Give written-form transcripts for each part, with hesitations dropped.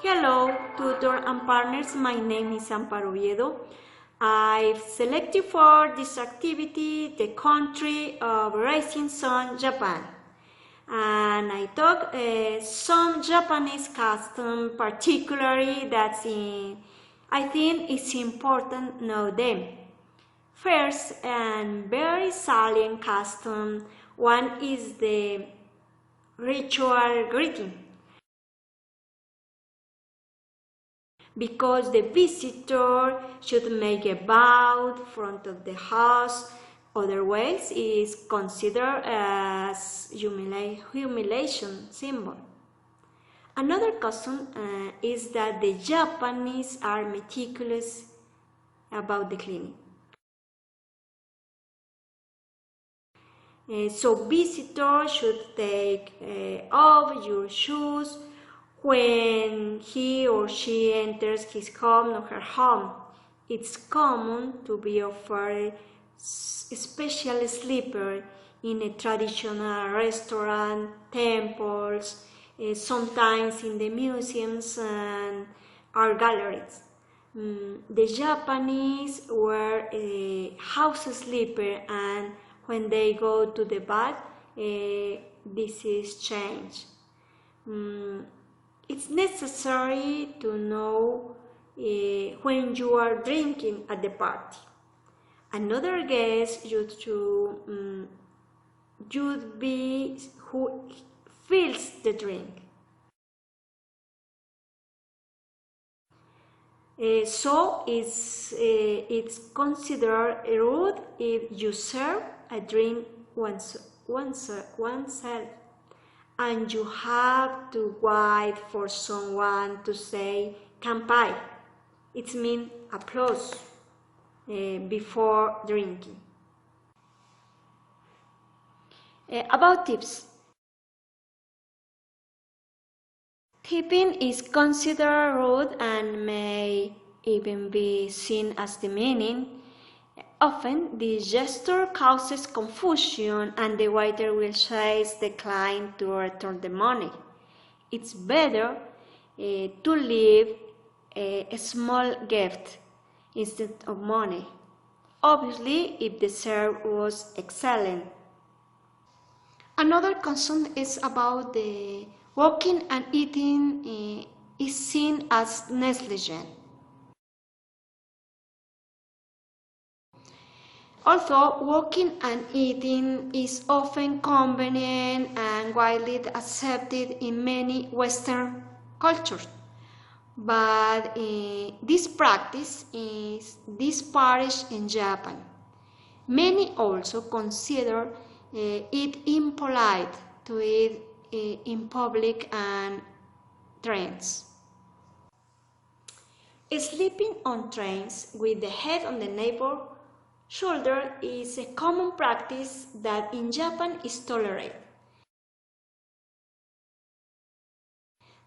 Hello, tutor and partners. My name is Amparo Oviedo. I've selected for this activity the country of Rising Sun, Japan. And I talk some Japanese custom, particularly I think it's important to know them. First, and very salient custom, one is the ritual greeting. Because the visitor should make a bow in front of the house, otherwise it is considered as humiliation symbol. Another custom is that the Japanese are meticulous about the cleaning. So visitors should take off your shoes when he or she enters his home or her home. It's common to be offered a special slipper in a traditional restaurant, temples, sometimes in the museums and art galleries. The Japanese wear a house slipper, and when they go to the bath, this is changed. It's necessary to know when you are drinking at the party. Another guest should be who fills the drink. So it's considered rude if you serve a drink oneself, and you have to wait for someone to say "kanpai." It means applause before drinking. About tips. Tipping is considered rude and may even be seen as demeaning. Often, this gesture causes confusion and the waiter will chase the client to return the money. It's better to leave a small gift instead of money, obviously if the service was excellent. Another concern is about the walking and eating is seen as negligent. Although walking and eating is often convenient and widely accepted in many Western cultures, but this practice is disparaged in Japan. Many also consider it impolite to eat in public and trains. Sleeping on trains with the head on the neighbor's shoulder is a common practice that in Japan is tolerated.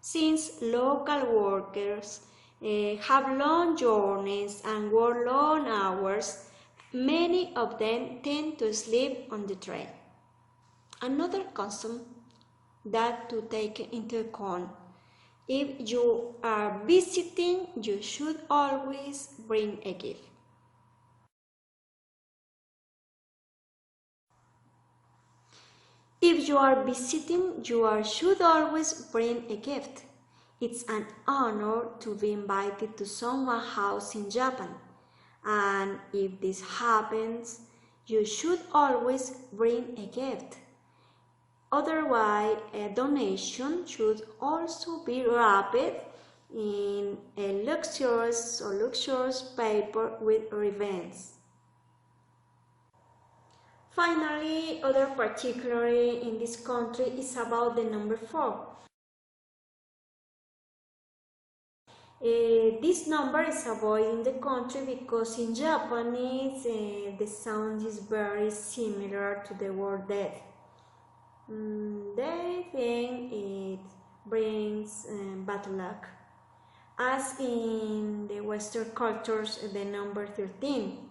Since local workers have long journeys and work long hours, many of them tend to sleep on the train. Another custom that to take into account: if you are visiting, you should always bring a gift. If you are visiting, you should always bring a gift. It's an honor to be invited to someone's house in Japan. And if this happens, you should always bring a gift. Otherwise, a donation should also be wrapped in a luxurious paper with ribbons. Finally, other particularity in this country is about the number 4. This number is avoided in the country because in Japanese the sound is very similar to the word death. They think it brings bad luck. As in the Western cultures, the number 13.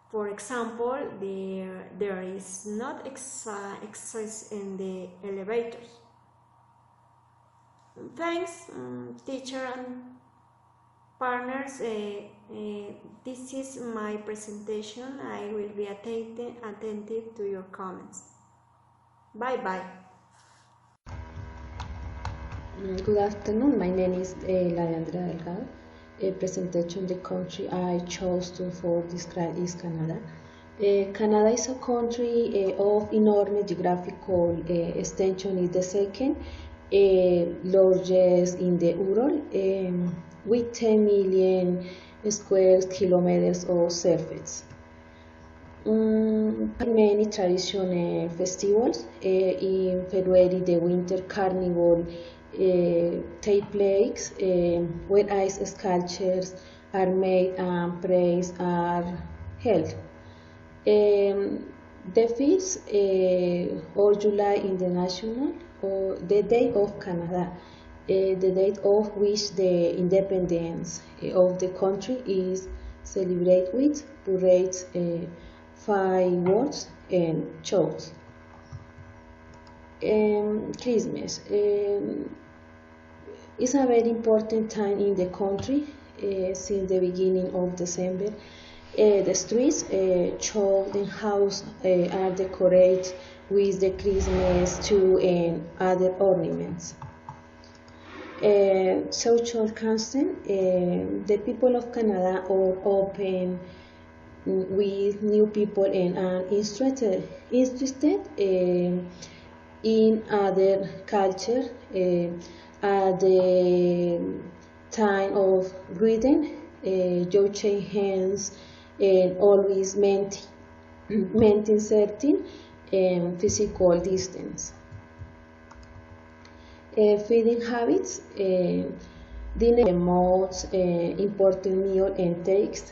For example, there is not access in the elevators. Thanks, teacher and partners. This is my presentation. I will be attentive to your comments. Bye bye. Good afternoon. My name is Laia Andrea Delgado. A presentation the country I chose to for describe is Canada. Canada is a country of enormous geographical extension. Is the second largest in the world, with 10 million square kilometers of surface. Many traditional festivals. In February, the Winter Carnival take place, where ice sculptures are made and parades are held. The 5th of July International, or the Day of Canada, the date of which the independence of the country is celebrated with parades, fireworks, and shows. Christmas is a very important time in the country. Since the beginning of December, the streets, church, and house are decorated with the Christmas tree and other ornaments. Social constant. The people of Canada are open with new people and are interested in other culture. At the time of greeting, you shake hands and always maintain certain physical distance. Feeding habits. Dinner is the most important meal and takes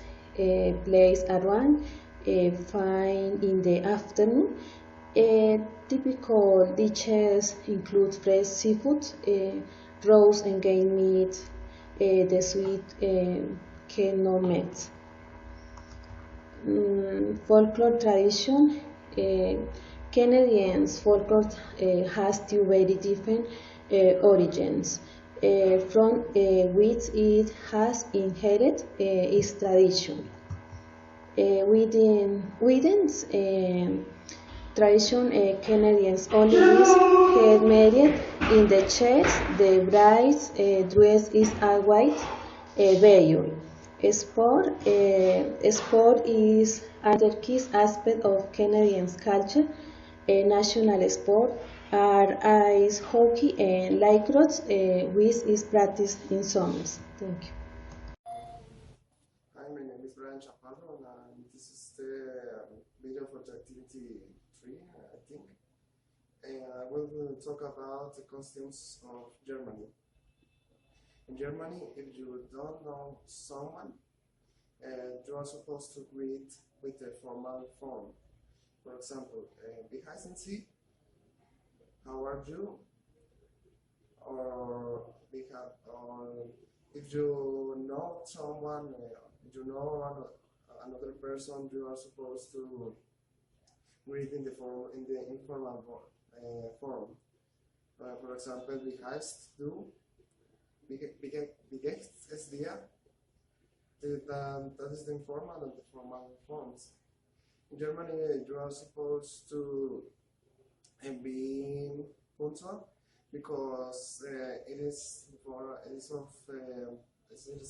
place around 5 in the afternoon. Typical dishes include fresh seafood, roast and game meat, the sweet canned meat. Folklore tradition. Canadian folklore has two very different origins, from which it has inherited its tradition. Within tradition, Canadians only use head married in the church. The bride's dress is a white veil. Sport is another key aspect of Canadian culture. National sport are ice hockey and lacrosse, which is practiced in summers. Thank you. Hi, my name is Brian Chaparro, and this is the video for the activity 3, I think. And I will talk about the costumes of Germany. In Germany, if you don't know someone, you are supposed to greet with a formal form. For example, wie heißen Sie? How are you? Or if you know someone, you know another person, you are supposed to greet in the informal form. For example, wie heißt du? Wie geht es dir? That is the informal and the formal forms. In Germany, you are supposed to be punctual, because it is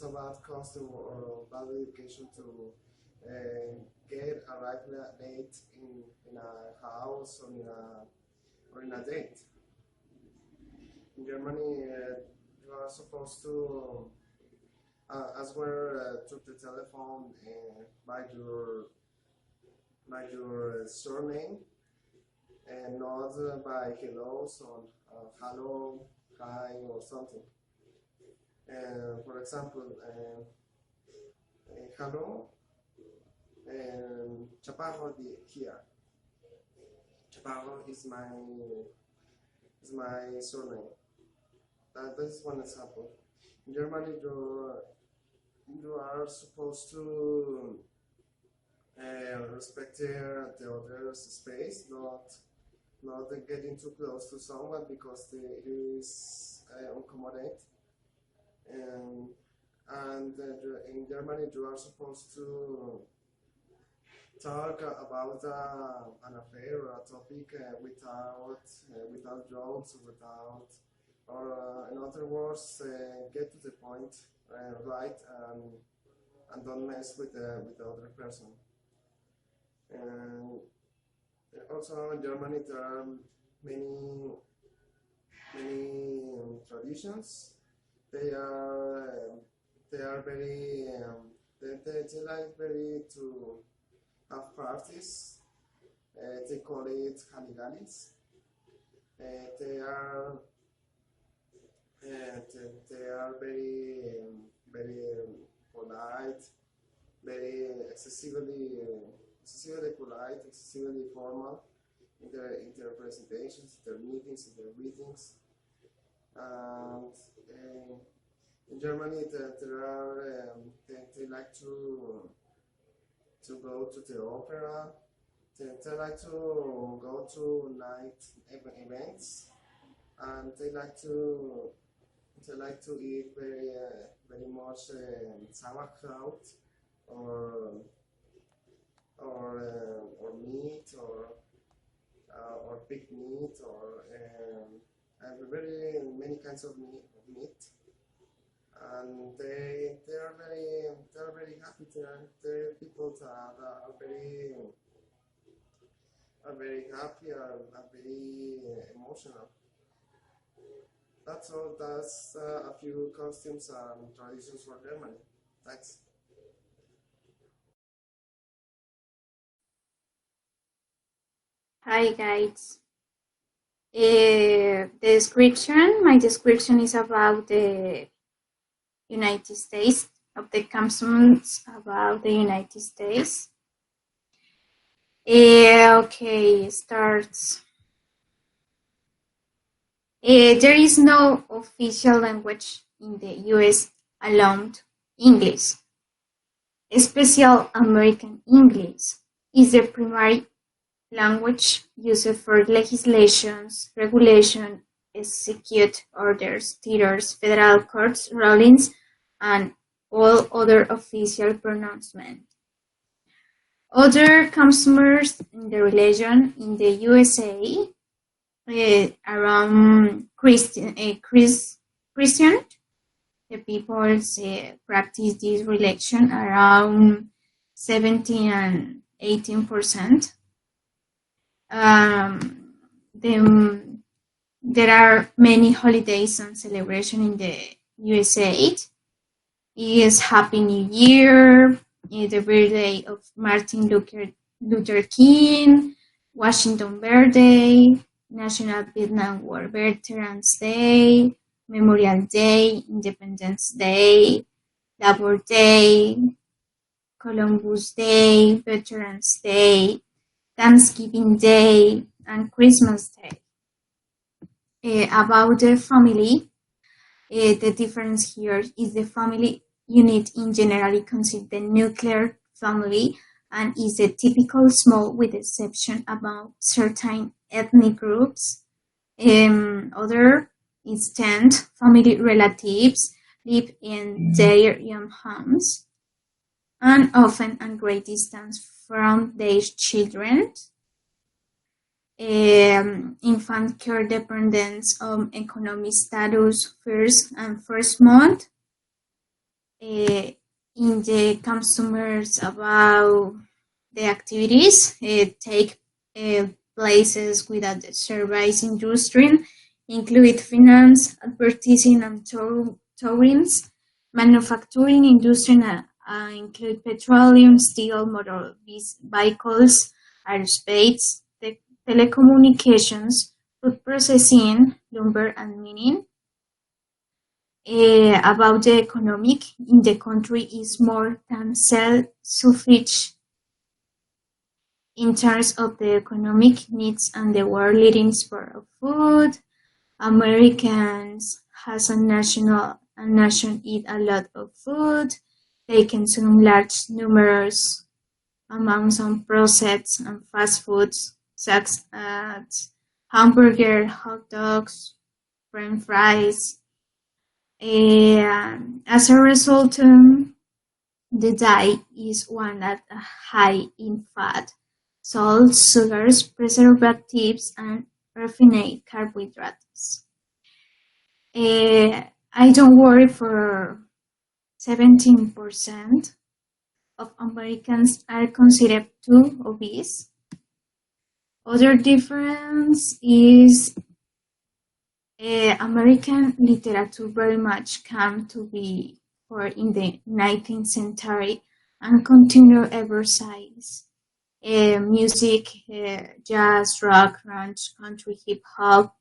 about custom or bad education to arrive late in a house or in a date. In Germany, you are supposed to answer to the telephone by your surname, and not by hello, so hello, hi, or something. For example, hello, Chaparro here. Chaparro is my surname. That is one example. In Germany, you are supposed to respect the other's space, not getting too close to someone, because it is accommodate. And in Germany, you are supposed to talk about an affair or a topic without jokes, or in other words, get to the point right, and don't mess with the other person. And also in Germany there are many traditions. They are very they like very to have parties. They call it Halligallis. They are very polite, very excessively polite, excessively formal in their presentations, in their meetings, in their greetings. And in Germany, they like to go to the opera. They like to go to night events, and they like to eat very much sauerkraut or meat or pig meat or very many kinds of meat. And they are very happy. They're people that are very happy, are very emotional. That's all. That's a few costumes and traditions for Germany. Thanks. Hi guys. My description is about the United States, of the customs about the United States. Okay, starts. There is no official language in the US alone English. Special American English is the primary language used for legislations, regulation, execute orders, theaters, federal courts, rulings, and all other official pronouncements. Other customers in the religion in the USA around Christian, the people practice this religion around 17 and 18%. There are many holidays and celebrations in the USA. It is Happy New Year, the birthday of Martin Luther King, Washington birthday, National Vietnam War Veterans Day, Memorial Day, Independence Day, Labor Day, Columbus Day, Veterans Day, Thanksgiving Day, and Christmas Day. About the family, the difference here is the family unit in general consists the nuclear family and is a typical small with exception about certain ethnic groups. Other extent family relatives live in their young homes and often at great distance from their children. Infant care dependence on economic status first month. In the customers about the activities take places without the service industry, include finance, advertising, and tourism. Manufacturing industry include petroleum, steel, motor vehicles, aerospace, telecommunications, food processing, lumber, and mining. About the economic in the country is more than self-sufficient in terms of the economic needs and the world leading sport of food. Americans has a nation eat a lot of food. They consume large numerous amounts of processed and fast foods such as hamburger, hot dogs, French fries. As a result, the diet is one that high in fat, salt, sugars, preservatives, and refined carbohydrates. I don't worry for 17% of Americans are considered too obese. Other difference is American literature very much came to be for in the 19th century and continue ever since. Music, jazz, rock, grunge, country, hip hop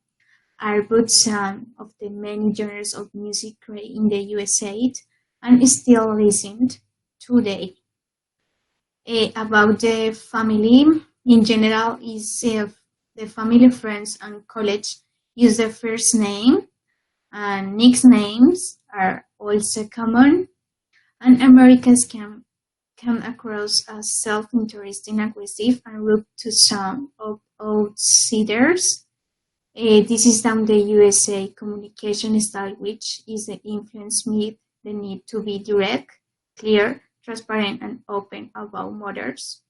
are but some of the many genres of music created in the USA and still listened today. About the family in general is the family, friends, and college use the first name, and nicknames are also common, and Americans can come across as self-interested, aggressive, and rude to some of outsiders. This is down the USA communication style, which is the influence meet the need to be direct, clear, transparent, and open about matters.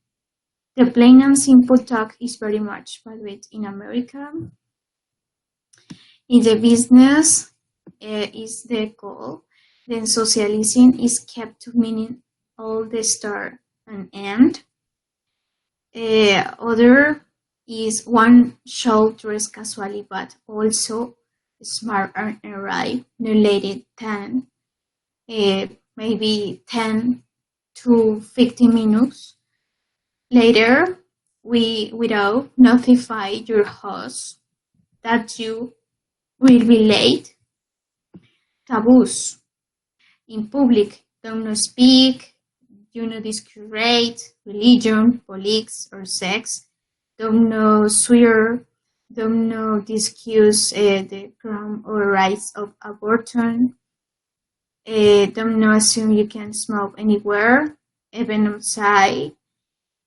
The plain and simple talk is very much valued in America. In the business is the goal, then socializing is kept to meaning all the start and end. Other is one should dress casually but also smart and arrive no later than maybe 10 to 15 minutes later. We without notify your host that you will be late. Taboos in public: don't no speak, do not discriminate religion, politics, or sex. Don't no swear, don't no discuss the crime or rights of abortion. Don't no assume you can smoke anywhere, even outside.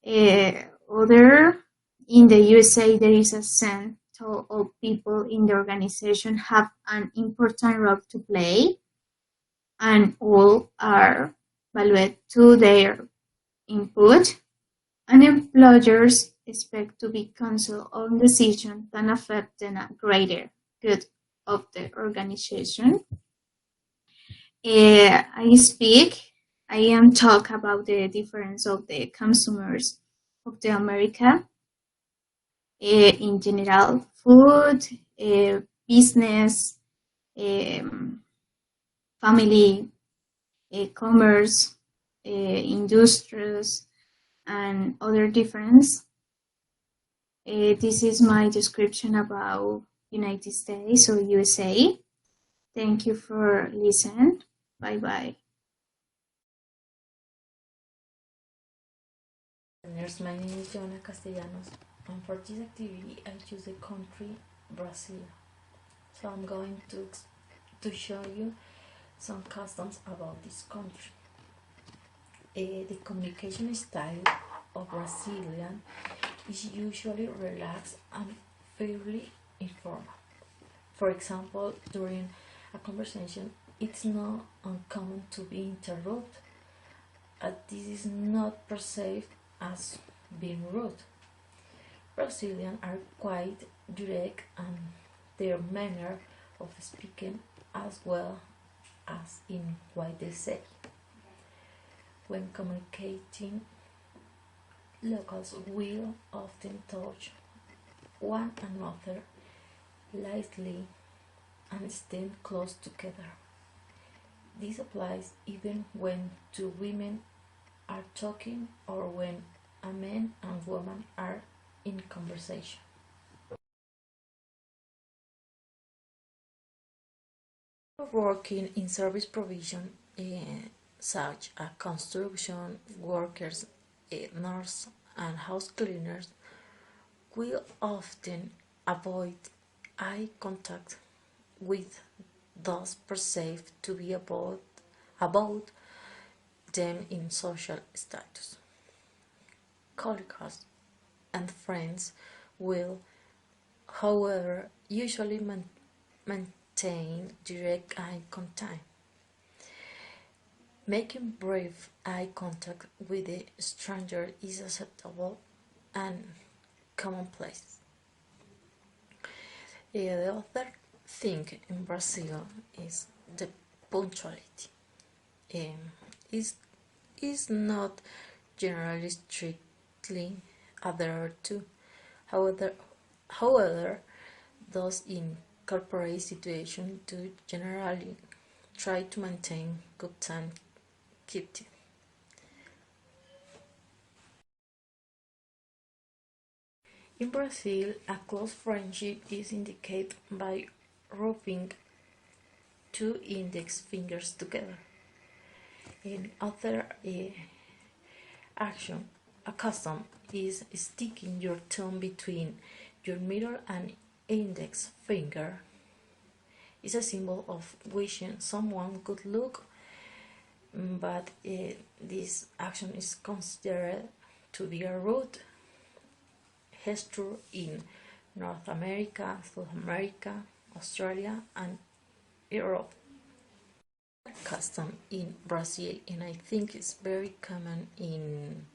Other in the USA, there is a sense all people in the organization have an important role to play, and all are valued to their input, and employers expect to be counsel on decisions that affect the greater good of the organization. I am talk about the difference of the consumers of the America. In general, food, business, family, commerce, industries, and other difference. This is my description about United States or USA. Thank you for listening. Bye bye. My name is Joana Castellanos, and for this activity I choose the country Brazil. So I'm going to show you some customs about this country. The communication style of Brazilian is usually relaxed and fairly informal. For example, during a conversation, it's not uncommon to be interrupted, and this is not perceived as being rude. Brazilians are quite direct and their manner of speaking as well as in what they say. When communicating, locals will often touch one another lightly and stand close together. This applies even when two women are talking or when a man and woman are in conversation. Working in service provision, such as construction workers, nurses, and house cleaners, will often avoid eye contact with those perceived to be about them in social status. Colleagues and friends will, however, usually maintain direct eye contact. Making brief eye contact with a stranger is acceptable and commonplace. The other thing in Brazil is the punctuality. Is not generally strictly adhered to. However, those in corporate situations do generally try to maintain good timekeeping. In Brazil, a close friendship is indicated by rubbing two index fingers together. In other action, a custom is sticking your thumb between your middle and index finger. It's a symbol of wishing someone good luck, but this action is considered to be a rude gesture in North America, South America, Australia, and Europe. Custom in Brazil, and I think it's very common in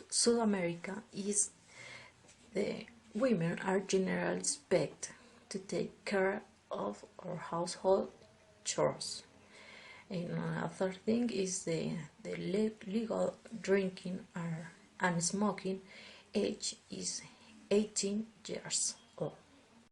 South America, is the women are generally expected to take care of our household chores. And another thing is the legal drinking and smoking age is 18 years old.